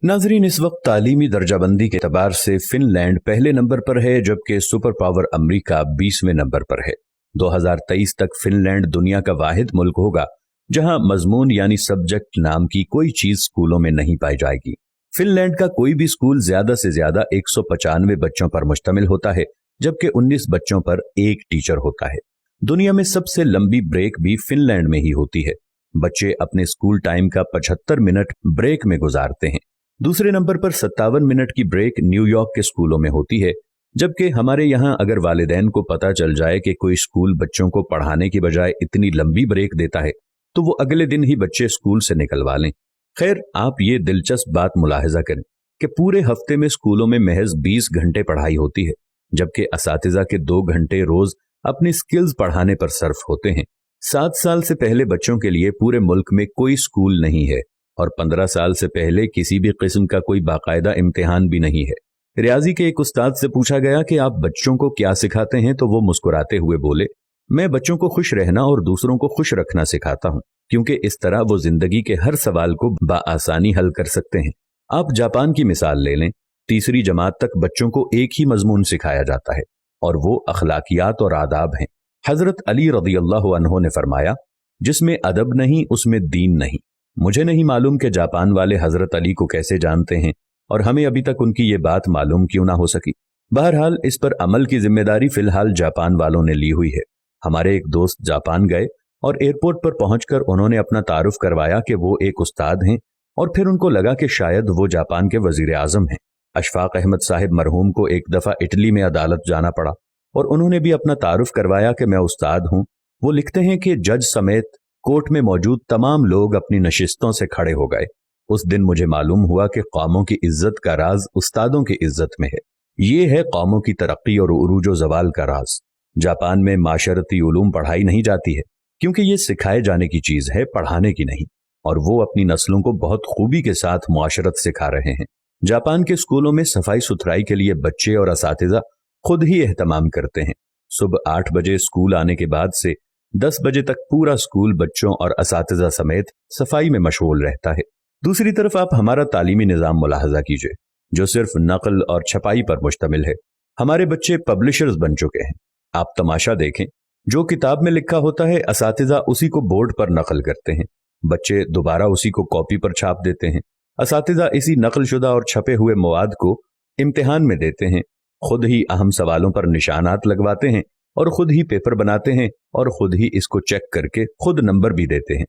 नाजरीन, इस वक्त तालीमी दर्जाबंदी के एतबार से फिनलैंड पहले नंबर पर है, जबकि सुपर पावर अमरीका 20वें नंबर पर है। 2023 तक फिनलैंड दुनिया का वाहिद मुल्क होगा जहां मजमून यानी सब्जेक्ट नाम की कोई चीज स्कूलों में नहीं पाई जाएगी। फिनलैंड का कोई भी स्कूल ज्यादा से ज्यादा 195 बच्चों पर मुश्तमिल होता है, जबकि 19 बच्चों पर एक टीचर होता है। दुनिया में सबसे लंबी ब्रेक भी फिनलैंड में ही होती है। बच्चे अपने स्कूल टाइम का 75 मिनट ब्रेक में गुजारते हैं। दूसरे नंबर पर 57 मिनट की ब्रेक न्यूयॉर्क के स्कूलों में होती है, जबकि हमारे यहाँ अगर वालिदैन को पता चल जाए कि कोई स्कूल बच्चों को पढ़ाने की बजाय इतनी लंबी ब्रेक देता है तो वो अगले दिन ही बच्चे स्कूल से निकलवा लें। खैर, आप ये दिलचस्प बात मुलाहिजा करें कि पूरे हफ्ते में स्कूलों में महज 20 घंटे पढ़ाई होती है, जबकि असातिज़ा के 2 घंटे रोज अपनी स्किल्स पढ़ाने पर सर्फ होते हैं। 7 साल से पहले बच्चों के लिए पूरे मुल्क में कोई स्कूल नहीं है और 15 साल से पहले किसी भी किस्म का कोई बाकायदा इम्तिहान भी नहीं है। रियाजी के एक उस्ताद से पूछा गया कि आप बच्चों को क्या सिखाते हैं, तो वो मुस्कुराते हुए बोले, मैं बच्चों को खुश रहना और दूसरों को खुश रखना सिखाता हूँ, क्योंकि इस तरह वो जिंदगी के हर सवाल को बाआसानी हल कर सकते हैं। आप जापान की मिसाल ले लें। 3री जमात तक बच्चों को एक ही मजमून सिखाया जाता है और वो अखलाकियात और आदाब हैं। हजरत अली रज़ियल्लाहु अन्हु ने फरमाया, जिसमें अदब नहीं उसमें दीन नहीं। मुझे नहीं मालूम कि जापान वाले हजरत अली को कैसे जानते हैं और हमें अभी तक उनकी ये बात मालूम क्यों ना हो सकी। बहरहाल, इस पर अमल की जिम्मेदारी फिलहाल जापान वालों ने ली हुई है। हमारे एक दोस्त जापान गए और एयरपोर्ट पर पहुंचकर उन्होंने अपना तारुफ करवाया कि वो एक उस्ताद हैं, और फिर उनको लगा कि शायद वो जापान के वजीर आजम हैं। अशफाक अहमद साहिब मरहूम को एक दफा इटली में अदालत जाना पड़ा और उन्होंने भी अपना तारुफ करवाया कि मैं उस्ताद हूं। वो लिखते हैं कि जज समेत कोर्ट में मौजूद तमाम लोग अपनी नशिस्तों से खड़े हो गए। उस दिन मुझे मालूम हुआ कि कौमों की इज्जत का राज उस्तादों की इज्जत में है। ये है कौमों की तरक्की और उरूज जवाल का राज। जापान में माशरती उलूम पढ़ाई नहीं जाती है, क्योंकि ये सिखाए जाने की चीज है, पढ़ाने की नहीं, और वो अपनी नस्लों को बहुत खूबी के साथ मुआशरत सिखा रहे हैं। जापान के स्कूलों में सफाई सुथराई के लिए बच्चे और असातिज़ा खुद ही एहतमाम करते हैं। सुबह 8 बजे स्कूल आने के बाद से 10 बजे तक पूरा स्कूल बच्चों और असातिज़ा समेत सफाई में मशगूल रहता है। दूसरी तरफ आप हमारा तालीमी निज़ाम मुलाहजा कीजिए, जो सिर्फ नकल और छपाई पर मुश्तमिल है। हमारे बच्चे पब्लिशर्स बन चुके हैं। आप तमाशा देखें, जो किताब में लिखा होता है असातिज़ा उसी को बोर्ड पर नकल करते हैं, बच्चे दोबारा उसी को कॉपी पर छाप देते हैं। असातिज़ा इसी नकलशुदा और छपे हुए मवाद को इम्तिहान में देते हैं, खुद ही अहम सवालों पर निशानात लगवाते हैं और खुद ही पेपर बनाते हैं और खुद ही इसको चेक करके खुद नंबर भी देते हैं।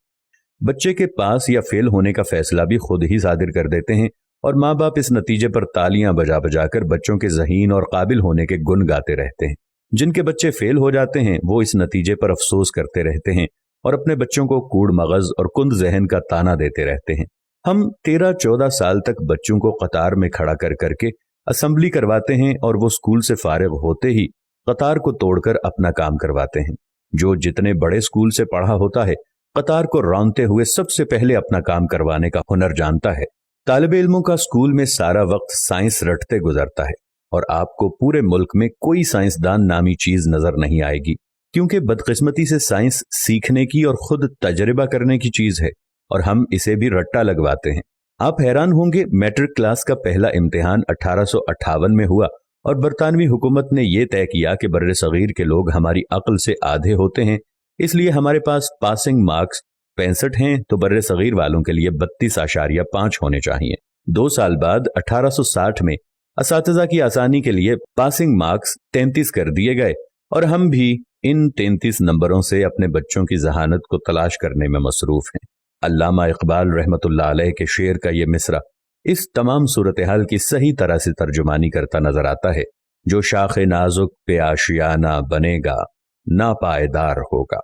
बच्चे के पास या फेल होने का फैसला भी खुद ही सादिर कर देते हैं और माँ बाप इस नतीजे पर तालियां बजा बजाकर बच्चों के ज़हीन और काबिल होने के गुण गाते रहते हैं। जिनके बच्चे फेल हो जाते हैं वो इस नतीजे पर अफसोस करते रहते हैं और अपने बच्चों को कूड़ मगज और कुंद जहन का ताना देते रहते हैं। हम 13-14 साल तक बच्चों को कतार में खड़ा कर करके असेंबली करवाते हैं और वो स्कूल से फारिग होते ही कतार को तोड़कर अपना काम करवाते हैं। जो जितने बड़े स्कूल से पढ़ा होता है, कतार को रौंदते हुए सबसे पहले अपना काम करवाने का हुनर जानता है। तालिबे इल्मों का स्कूल में सारा वक्त साइंस रटते गुजरता है और आपको पूरे मुल्क में कोई साइंसदान नामी चीज नजर नहीं आएगी, क्योंकि बदकिस्मती से साइंस सीखने की और खुद तजर्बा करने की चीज है और हम इसे भी रट्टा लगवाते हैं। आप हैरान होंगे, मैट्रिक क्लास का पहला इम्तिहान 1858 में हुआ और बरतानवी हुकूमत ने यह तय किया कि बर्रे सगीर के लोग हमारी अक्ल से आधे होते हैं, इसलिए हमारे पास पासिंग मार्क्स 65 हैं तो बर्रे सगीर वालों के लिए 32.5 होने चाहिए। 2 साल बाद 1860 में असातिज़ा की आसानी के लिए पासिंग मार्क्स 33 कर दिए गए और हम भी इन 33 नंबरों से अपने बच्चों की जहानत को तलाश करने में मसरूफ हैं। अल्लामा इकबाल रहमतुल्लाह अलैह के शेर का ये मिसरा इस तमाम सूरत हाल की सही तरह से तर्जुमानी करता नजर आता है। जो शाख नाजुक पे आशियाना बनेगा, ना पायदार होगा।